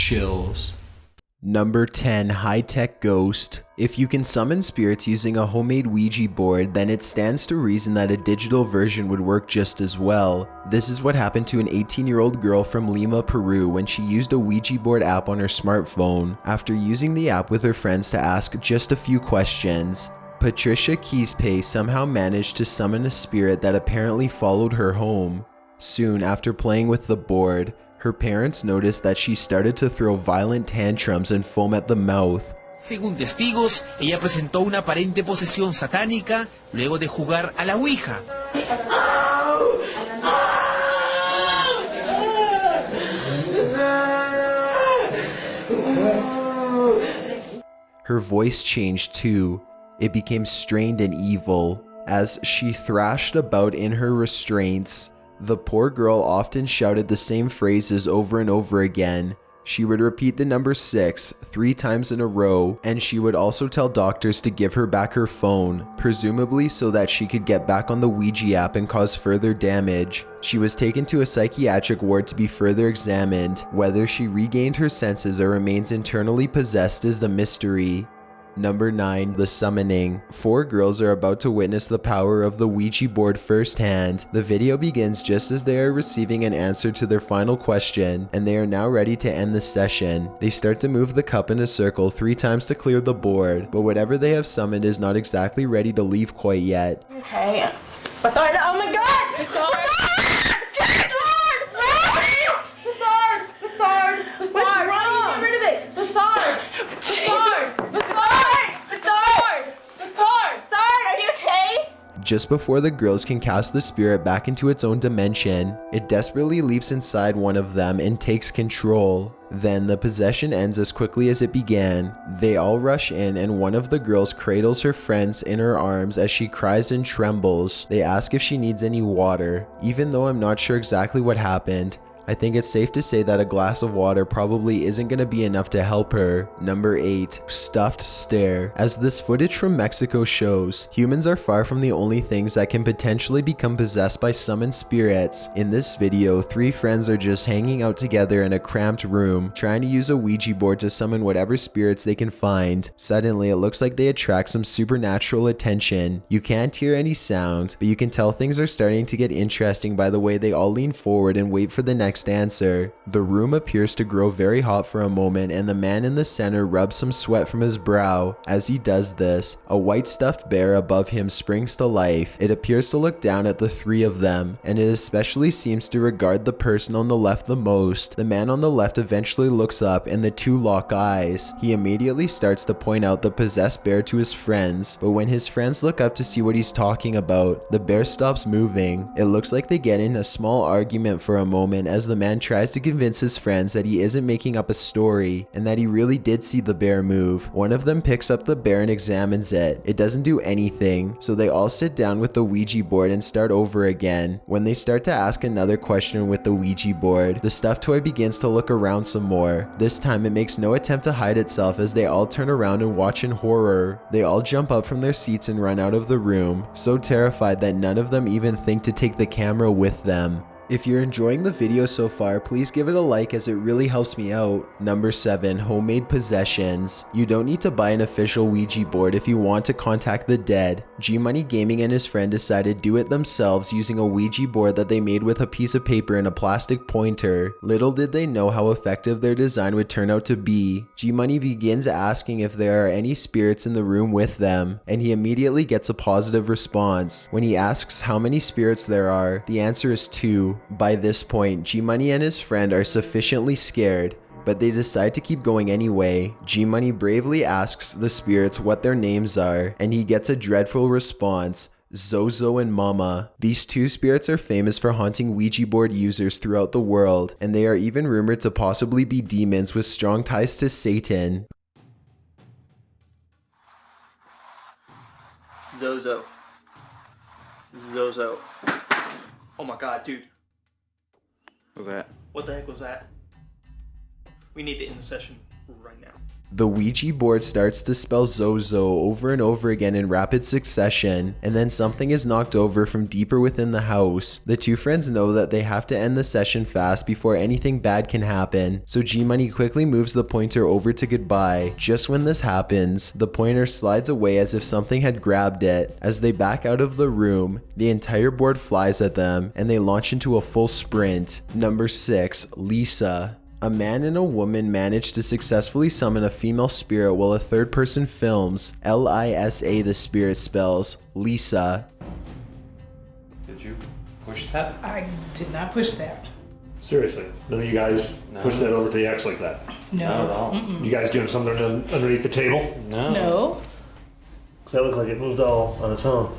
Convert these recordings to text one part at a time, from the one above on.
chills. Number 10, Hightech Ghost. If you can summon spirits using a homemade Ouija board, then it stands to reason that a digital version would work just as well. This is what happened to an 18-year-old girl from Lima, Peru when she used a Ouija board app on her smartphone. After using the app with her friends to ask just a few questions, Patricia Keyspace somehow managed to summon a spirit that apparently followed her home. Soon after playing with the board, her parents noticed that she started to throw violent tantrums and foam at the mouth. Según testigos, ella presentó una aparente posesión satánica luego de jugar a la Ouija. Her voice changed too. It became strained and evil as she thrashed about in her restraints. The poor girl often shouted the same phrases over and over again. She would repeat the number 6 3 times in a row, and she would also tell doctors to give her back her phone, presumably so that she could get back on the Ouija app and cause further damage. She was taken to a psychiatric ward to be further examined. Whether she regained her senses or remains internally possessed is the mystery. Number 9, The Summoning. 4 girls are about to witness the power of the Ouija board firsthand. The video begins just as they are receiving an answer to their final question, and they are now ready to end the session. They start to move the cup in a circle 3 times to clear the board, but whatever they have summoned is not exactly ready to leave quite yet. Okay. Authority. Oh my god! Authority! Just before the girls can cast the spirit back into its own dimension, it desperately leaps inside one of them and takes control. Then the possession ends as quickly as it began. They all rush in and one of the girls cradles her friends in her arms as she cries and trembles. They ask if she needs any water. Even though I'm not sure exactly what happened, I think it's safe to say that a glass of water probably isn't going to be enough to help her. Number 8, Stuffed Stare. As this footage from Mexico shows, humans are far from the only things that can potentially become possessed by summoned spirits. In this video, 3 friends are just hanging out together in a cramped room, trying to use a Ouija board to summon whatever spirits they can find. Suddenly, it looks like they attract some supernatural attention. You can't hear any sound, but you can tell things are starting to get interesting by the way they all lean forward and wait for the next answer. The room appears to grow very hot for a moment, and the man in the center rubs some sweat from his brow. As he does this, a white stuffed bear above him springs to life. It appears to look down at the 3 of them, and it especially seems to regard the person on the left the most. The man on the left eventually looks up and the 2 lock eyes. He immediately starts to point out the possessed bear to his friends, but when his friends look up to see what he's talking about, the bear stops moving. It looks like they get in a small argument for a moment as the man tries to convince his friends that he isn't making up a story and that he really did see the bear move. One of them picks up the bear and examines it. It doesn't do anything, so they all sit down with the Ouija board and start over again. When they start to ask another question with the Ouija board, the stuffed toy begins to look around some more. This time it makes no attempt to hide itself as they all turn around and watch in horror. They all jump up from their seats and run out of the room, so terrified that none of them even think to take the camera with them. If you're enjoying the video so far, please give it a like as it really helps me out. Number 7, Homemade Possessions. You don't need to buy an official Ouija board if you want to contact the dead. G-Money Gaming and his friend decided to do it themselves using a Ouija board that they made with a piece of paper and a plastic pointer. Little did they know how effective their design would turn out to be. G-Money begins asking if there are any spirits in the room with them, and he immediately gets a positive response. When he asks how many spirits there are, the answer is 2. By this point, G-Money and his friend are sufficiently scared, but they decide to keep going anyway. G-Money bravely asks the spirits what their names are, and he gets a dreadful response: Zozo and Mama. These 2 spirits are famous for haunting Ouija board users throughout the world, and they are even rumored to possibly be demons with strong ties to Satan. Zozo. Zozo. Oh my god, dude. What was that? What the heck was that? We need to end the session right now. The Ouija board starts to spell Zozo over and over again in rapid succession, and then something is knocked over from deeper within the house. The two friends know that they have to end the session fast before anything bad can happen, so G-Money quickly moves the pointer over to goodbye. Just when this happens, the pointer slides away as if something had grabbed it. As they back out of the room, the entire board flies at them, and they launch into a full sprint. Number 6, Lisa. A man and a woman manage to successfully summon a female spirit while a third person films. Lisa, the spirit spells Lisa. Did you push that? I did not push that. Seriously, none of you guys push that over to the X like that? No. Not at all. Mm-mm. You guys doing something underneath the table? No. No. That looked like it moved all on its own.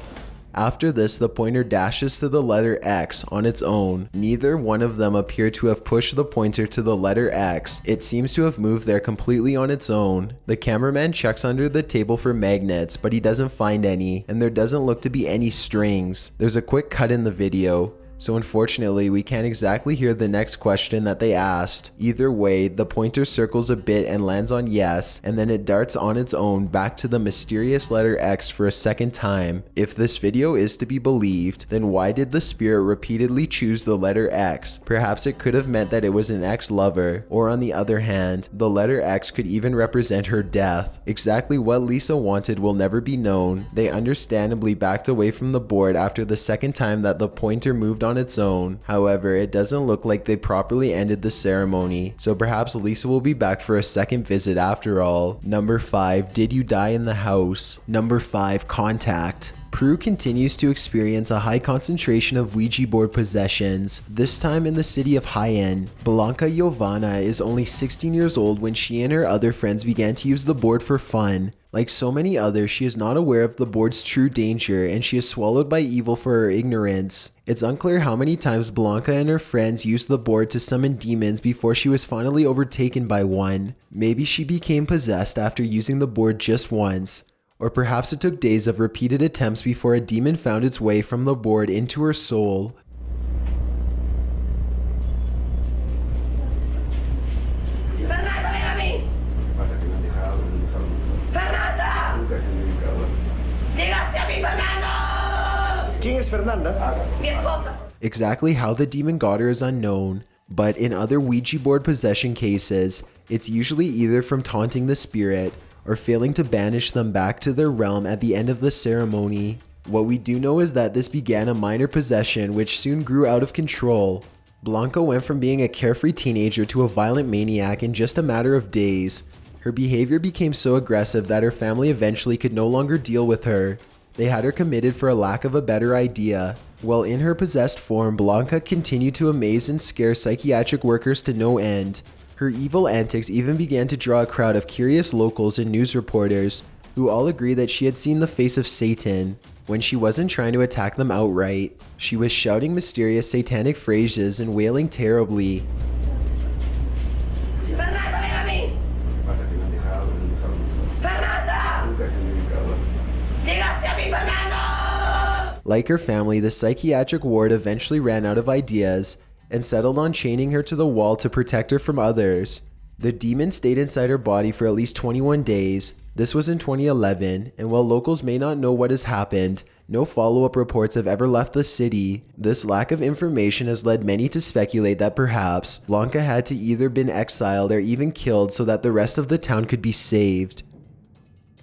After this, the pointer dashes to the letter X on its own. Neither one of them appear to have pushed the pointer to the letter X. It seems to have moved there completely on its own. The cameraman checks under the table for magnets, but he doesn't find any, and there doesn't look to be any strings. There's a quick cut in the video, so unfortunately we can't exactly hear the next question that they asked. Either way, the pointer circles a bit and lands on yes, and then it darts on its own back to the mysterious letter X for a second time. If this video is to be believed, then why did the spirit repeatedly choose the letter X? Perhaps it could have meant that it was an ex-lover, or on the other hand, the letter X could even represent her death. Exactly what Lisa wanted will never be known. They understandably backed away from the board after the second time that the pointer moved on its own. However, it doesn't look like they properly ended the ceremony, so perhaps Lisa will be back for a second visit after all. Number 5, did you die in the house? Number 5, contact. Peru continues to experience a high concentration of Ouija board possessions, this time in the city of Hightech. Blanca Giovanna is only 16 years old when she and her other friends began to use the board for fun. Like so many others, she is not aware of the board's true danger, and she is swallowed by evil for her ignorance. It's unclear how many times Blanca and her friends used the board to summon demons before she was finally overtaken by one. Maybe she became possessed after using the board just once. Or perhaps it took days of repeated attempts before a demon found its way from the board into her soul. Exactly how the demon got her is unknown, but in other Ouija board possession cases, it's usually either from taunting the spirit or failing to banish them back to their realm at the end of the ceremony. What we do know is that this began a minor possession which soon grew out of control. Blanca went from being a carefree teenager to a violent maniac in just a matter of days. Her behavior became so aggressive that her family eventually could no longer deal with her. They had her committed for a lack of a better idea. While in her possessed form, Blanca continued to amaze and scare psychiatric workers to no end. Her evil antics even began to draw a crowd of curious locals and news reporters, who all agreed that she had seen the face of Satan. When she wasn't trying to attack them outright, she was shouting mysterious satanic phrases and wailing terribly. Like her family, the psychiatric ward eventually ran out of ideas and settled on chaining her to the wall to protect her from others. The demon stayed inside her body for at least 21 days. This was in 2011, and while locals may not know what has happened, no follow-up reports have ever left the city. This lack of information has led many to speculate that perhaps Blanca had to either been exiled or even killed so that the rest of the town could be saved.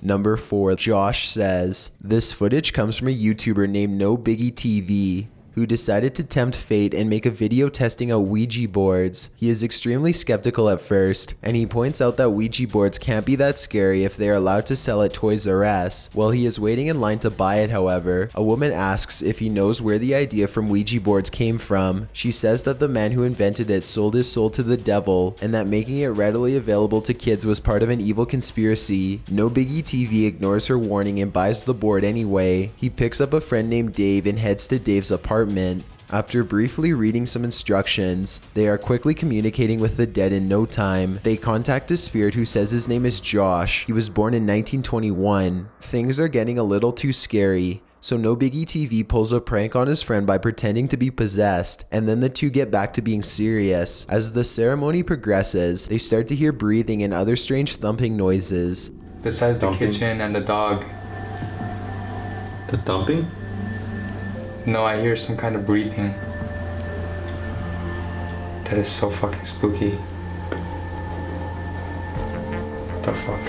Number 4, Josh says, this footage comes from a YouTuber named No Biggie TV, who decided to tempt fate and make a video testing out Ouija boards. He is extremely skeptical at first, and he points out that Ouija boards can't be that scary if they are allowed to sell at Toys R Us. While he is waiting in line to buy it, however, a woman asks if he knows where the idea from Ouija boards came from. She says that the man who invented it sold his soul to the devil, and that making it readily available to kids was part of an evil conspiracy. No Biggie TV ignores her warning and buys the board anyway. He picks up a friend named Dave and heads to Dave's apartment. After briefly reading some instructions, they are quickly communicating with the dead in no time. They contact a spirit who says his name is Josh. He was born in 1921. Things are getting a little too scary. So No Biggie TV pulls a prank on his friend by pretending to be possessed, and then the two get back to being serious. As the ceremony progresses, they start to hear breathing and other strange thumping noises. Besides the Thumping? kitchen and the dog, The thumping? no, I hear some kind of breathing. That is so fucking spooky. What the fuck?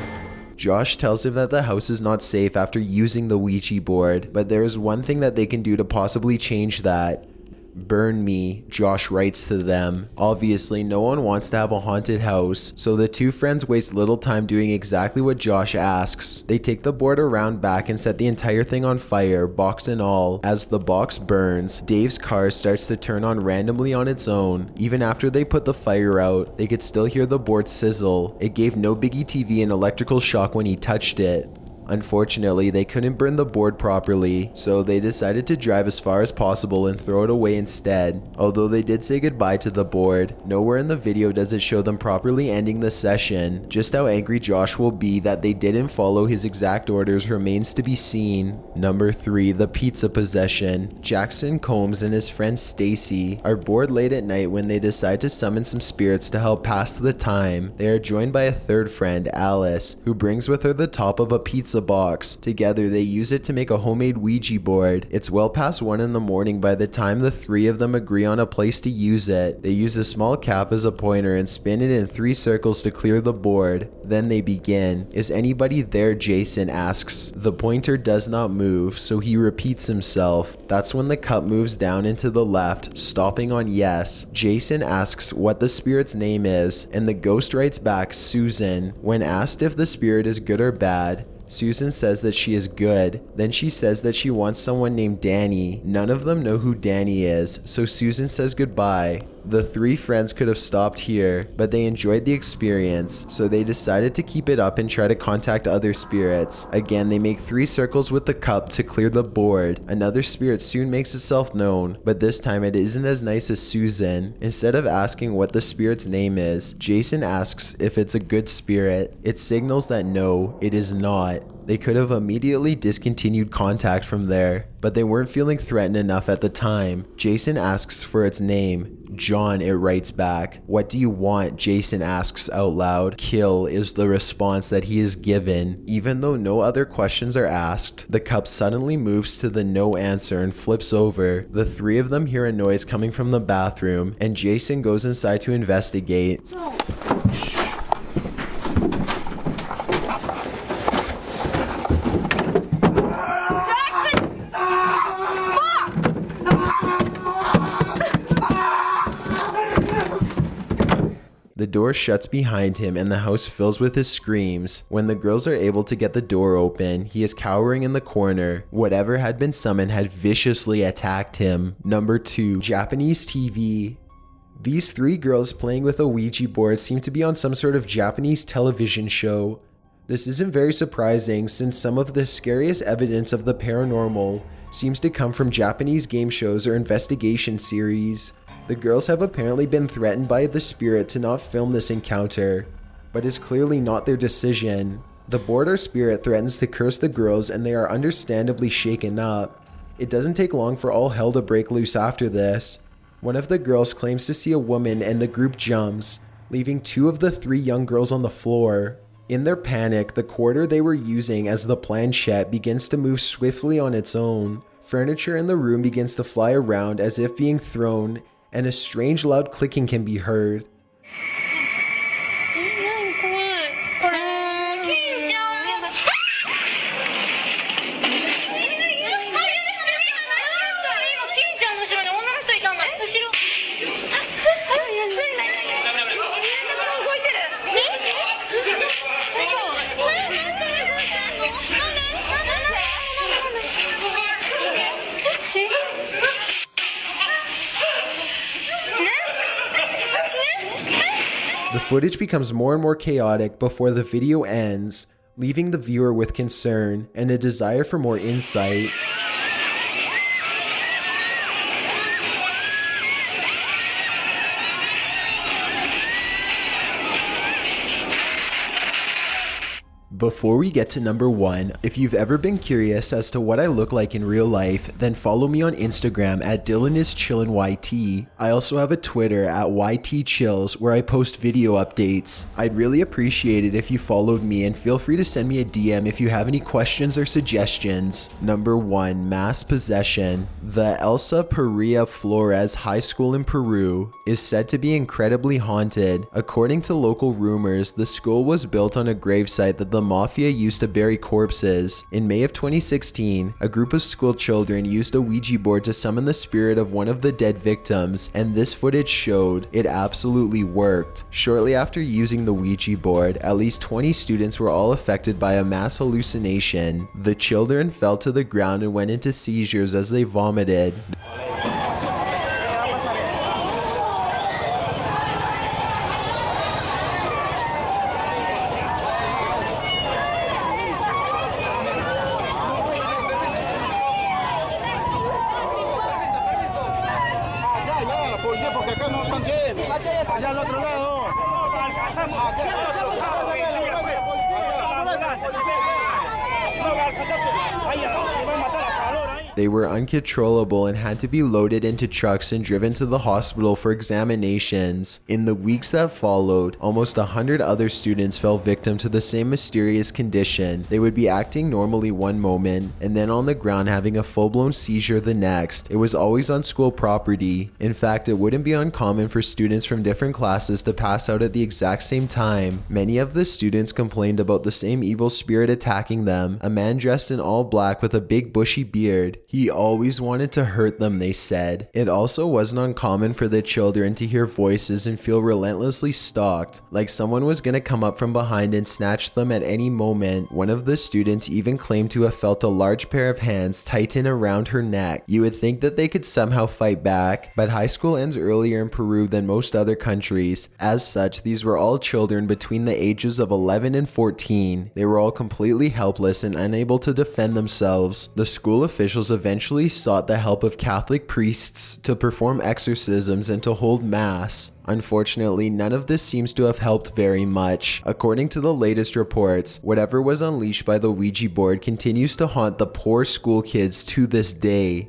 Josh tells him that the house is not safe after using the Ouija board, but there is one thing that they can do to possibly change that. Burn me, Josh writes to them. Obviously, no one wants to have a haunted house, so the two friends waste little time doing exactly what Josh asks. They take the board around back and set the entire thing on fire, box and all. As the box burns, Dave's car starts to turn on randomly on its own. Even after they put the fire out, they could still hear the board sizzle. It gave No Biggie TV an electrical shock when he touched it. Unfortunately, they couldn't burn the board properly, so they decided to drive as far as possible and throw it away instead. Although they did say goodbye to the board, nowhere in the video does it show them properly ending the session. Just how angry Josh will be that they didn't follow his exact orders remains to be seen. Number 3, the pizza possession. Jackson Combs and his friend Stacy are bored late at night when they decide to summon some spirits to help pass the time. They are joined by a third friend, Alice, who brings with her the top of a pizza box. Together they use it to make a homemade Ouija board. It's well past 1 in the morning by the time the three of them agree on a place to use it. They use a small cap as a pointer and spin it in 3 circles to clear the board. Then they begin. Is anybody there? Jason asks. The pointer does not move, so he repeats himself. That's when the cup moves down and to the left, stopping on yes. Jason asks what the spirit's name is, and the ghost writes back Susan. When asked if the spirit is good or bad, Susan says that she is good. Then she says that she wants someone named Danny. None of them know who Danny is, so Susan says goodbye. The 3 friends could have stopped here, but they enjoyed the experience, so they decided to keep it up and try to contact other spirits. Again, they make 3 circles with the cup to clear the board. Another spirit soon makes itself known, but this time it isn't as nice as Susan. Instead of asking what the spirit's name is, Jason asks if it's a good spirit. It signals that no, it is not. They could have immediately discontinued contact from there, but they weren't feeling threatened enough at the time. Jason asks for its name. John, it writes back. What do you want? Jason asks out loud. Kill is the response that he is given. Even though no other questions are asked, the cup suddenly moves to the no answer and flips over. The 3 of them hear a noise coming from the bathroom, and Jason goes inside to investigate. The door shuts behind him and the house fills with his screams. When the girls are able to get the door open, he is cowering in the corner. Whatever had been summoned had viciously attacked him. Number 2, Japanese TV. These 3 girls playing with a Ouija board seem to be on some sort of Japanese television show. This isn't very surprising since some of the scariest evidence of the paranormal seems to come from Japanese game shows or investigation series. The girls have apparently been threatened by the spirit to not film this encounter, but it's clearly not their decision. The board or spirit threatens to curse the girls and they are understandably shaken up. It doesn't take long for all hell to break loose after this. One of the girls claims to see a woman and the group jumps, leaving 2 of the 3 young girls on the floor. In their panic, the quarter they were using as the planchette begins to move swiftly on its own. Furniture in the room begins to fly around as if being thrown, and a strange loud clicking can be heard. The footage becomes more and more chaotic before the video ends, leaving the viewer with concern and a desire for more insight. Before we get to number 1, if you've ever been curious as to what I look like in real life, then follow me on Instagram at DylanIsChillinYT. I also have a Twitter at YTChills where I post video updates. I'd really appreciate it if you followed me, and feel free to send me a DM if you have any questions or suggestions. Number 1, mass possession. The Elsa Perea Flores High School in Peru is said to be incredibly haunted. According to local rumors, the school was built on a gravesite that the mafia used to bury corpses. In May of 2016, a group of school children used a Ouija board to summon the spirit of one of the dead victims, and this footage showed it absolutely worked. Shortly after using the Ouija board, at least 20 students were all affected by a mass hallucination. The children fell to the ground and went into seizures as they vomited. They were uncontrollable and had to be loaded into trucks and driven to the hospital for examinations. In the weeks that followed, almost 100 other students fell victim to the same mysterious condition. They would be acting normally one moment and then on the ground having a full-blown seizure the next. It was always on school property. In fact, it wouldn't be uncommon for students from different classes to pass out at the exact same time. Many of the students complained about the same evil spirit attacking them, a man dressed in all black with a big bushy beard. He always wanted to hurt them, they said. It also wasn't uncommon for the children to hear voices and feel relentlessly stalked, like someone was gonna come up from behind and snatch them at any moment. One of the students even claimed to have felt a large pair of hands tighten around her neck. You would think that they could somehow fight back, but high school ends earlier in Peru than most other countries. As such, these were all children between the ages of 11 and 14. They were all completely helpless and unable to defend themselves. The school officials eventually sought the help of Catholic priests to perform exorcisms and to hold mass. Unfortunately, none of this seems to have helped very much. According to the latest reports, whatever was unleashed by the Ouija board continues to haunt the poor school kids to this day.